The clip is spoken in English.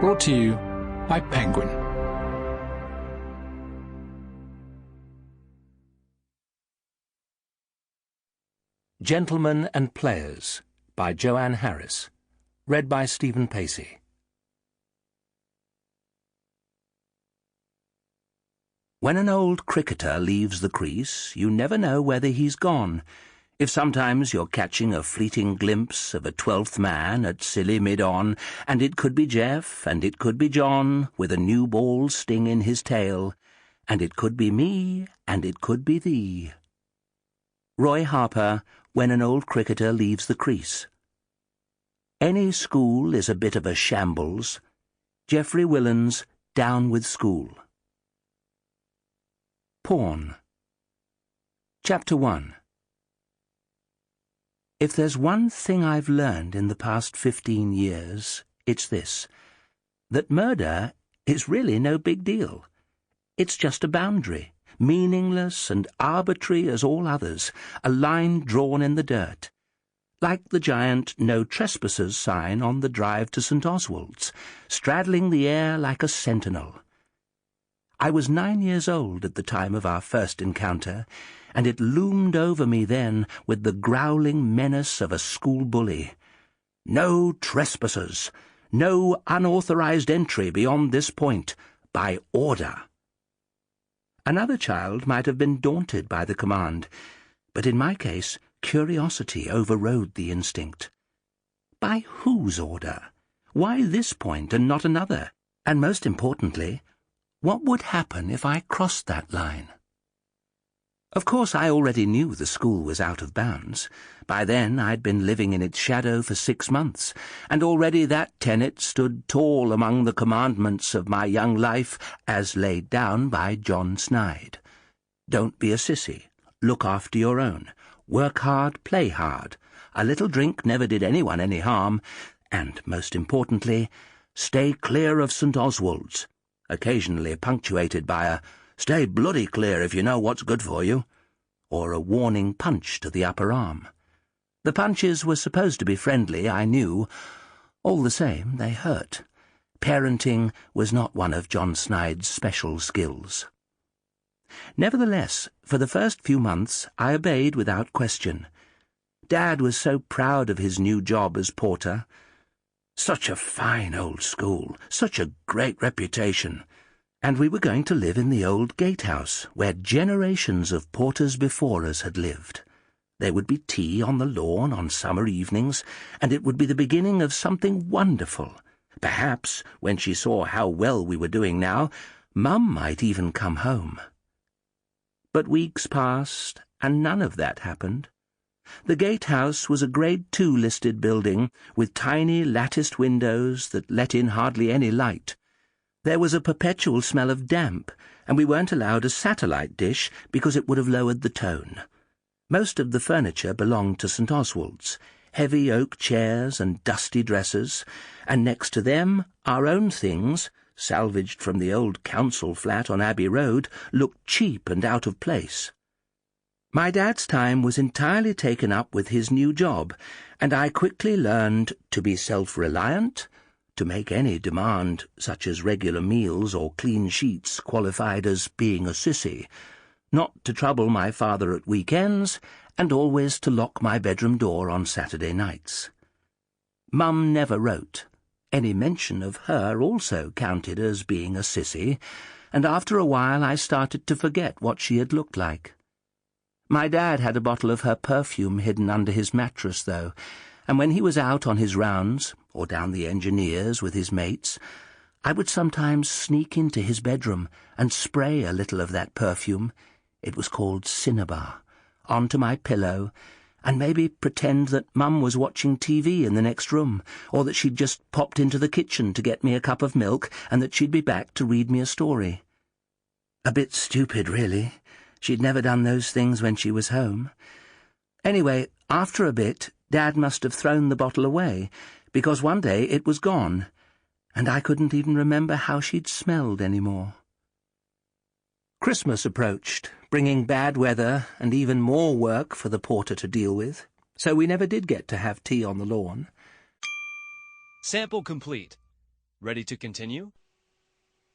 Brought to you by Penguin. Gentlemen and Players by Joanne Harris. Read by Stephen Pacey. When an old cricketer leaves the crease, you never know whether he's gone. If sometimes you're catching a fleeting glimpse of a 12th man at silly mid-on, and it could be Jeff, and it could be John, with a new ball sting in his tail, and it could be me, and it could be thee. Roy Harper, When an Old Cricketer Leaves the Crease. Any school is a bit of a shambles. Geoffrey Willan's Down with School. Pawn. Chapter 1. If there's one thing I've learned in the past 15 years, it's this: that murder is really no big deal. It's just a boundary, meaningless and arbitrary as all others, a line drawn in the dirt, like the giant No Trespassers sign on the drive to St. Oswald's, straddling the air like a sentinel. I was 9 years old at the time of our first encounter, and it loomed over me then with the growling menace of a school bully. No trespassers, no unauthorized entry beyond this point, by order. Another child might have been daunted by the command, but in my case, curiosity overrode the instinct. By whose order? Why this point and not another? And most importantly, what would happen if I crossed that line? Of course, I already knew the school was out of bounds. By then, I'd been living in its shadow for 6 months, and already that tenet stood tall among the commandments of my young life as laid down by John Snyde. Don't be a sissy. Look after your own. Work hard, play hard. A little drink never did anyone any harm. And, most importantly, stay clear of St. Oswald's, occasionally punctuated by a "Stay bloody clear if you know what's good for you," or a warning punch to the upper arm. The punches were supposed to be friendly, I knew. All the same, they hurt. Parenting was not one of John Snyde's special skills. Nevertheless, for the first few months, I obeyed without question. Dad was so proud of his new job as porter. Such a fine old school, such a great reputation. And we were going to live in the old gatehouse, where generations of porters before us had lived. There would be tea on the lawn on summer evenings, and it would be the beginning of something wonderful. Perhaps, when she saw how well we were doing now, Mum might even come home. But weeks passed, and none of that happened. The gatehouse was a Grade 2 listed building with tiny latticed windows that let in hardly any light. There was a perpetual smell of damp, and we weren't allowed a satellite dish because it would have lowered the tone. Most of the furniture belonged to St. Oswald's, heavy oak chairs and dusty dressers, and next to them our own things, salvaged from the old council flat on Abbey Road, looked cheap and out of place. My dad's time was entirely taken up with his new job, and I quickly learned to be self-reliant, to make any demand, such as regular meals or clean sheets, qualified as being a sissy, not to trouble my father at weekends, and always to lock my bedroom door on Saturday nights. Mum never wrote. Any mention of her also counted as being a sissy, and after a while I started to forget what she had looked like. My dad had a bottle of her perfume hidden under his mattress, though, and when he was out on his rounds, or down the engineers with his mates, I would sometimes sneak into his bedroom and spray a little of that perfume, it was called cinnabar, onto my pillow, and maybe pretend that Mum was watching TV in the next room, or that she'd just popped into the kitchen to get me a cup of milk, and that she'd be back to read me a story. A bit stupid, really. She'd never done those things when she was home. Anyway, after a bit, Dad must have thrown the bottle away, because one day it was gone, and I couldn't even remember how she'd smelled any more. Christmas approached, bringing bad weather and even more work for the porter to deal with, so we never did get to have tea on the lawn. Sample complete. Ready to continue?